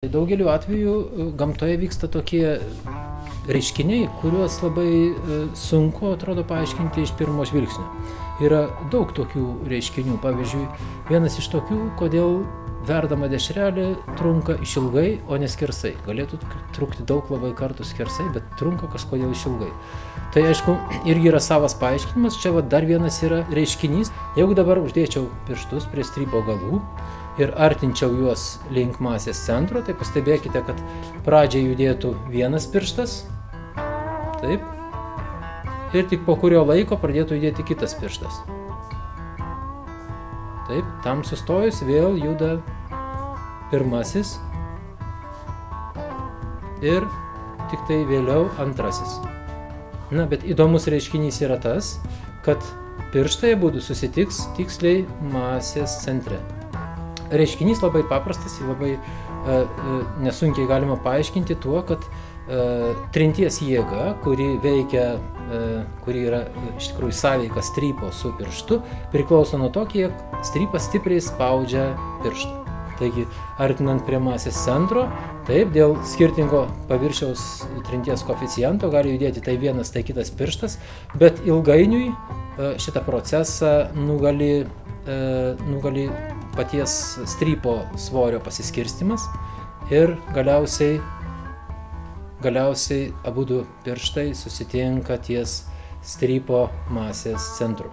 Daugeliu atveju gamtoje vyksta tokie reiškiniai, kuriuos labai sunku atrodo paaiškinti iš pirmo žvilgsnio. Yra daug tokių reiškinių. Pavyzdžiui, vienas iš tokių, kodėl verdama dešrelė trunka išilgai, o ne skersai. Galėtų trukti daug labai kartų skersai, bet trunka kažkodėl išilgai. Tai aišku, irgi yra savas paaiškinimas. Čia dar vienas yra reiškinys. Jeigu dabar uždėčiau pirštus prie strypo galų ir artinčiau juos link masės centro, tai pastebėkite, kad pradžiai judėtų vienas pirštas, taip, ir tik po kurio laiko pradėtų judėti kitas pirštas. Taip, tam sustojus vėl juda pirmasis ir tik tai vėliau antrasis. Na, bet įdomus reiškinys yra tas, kad pirštai abudu susitiks tiksliai masės centre. Reiškinys labai paprastas, labai nesunkiai galima paaiškinti tuo, kad trinties jėga, kuri veikia, kuri yra iš tikrųjų sąveika strypo su pirštu, priklauso nuo to, kiek strypas stipriai spaudžia pirštą. Taigi, artinant prie masės centro, taip, dėl skirtingo paviršiaus trinties koeficiento gali judėti tai vienas, tai kitas pirštas, bet ilgainiui šitą procesą nugali paties strypo svorio pasiskirstimas ir galiausiai abudu pirštai susitinka ties strypo masės centru.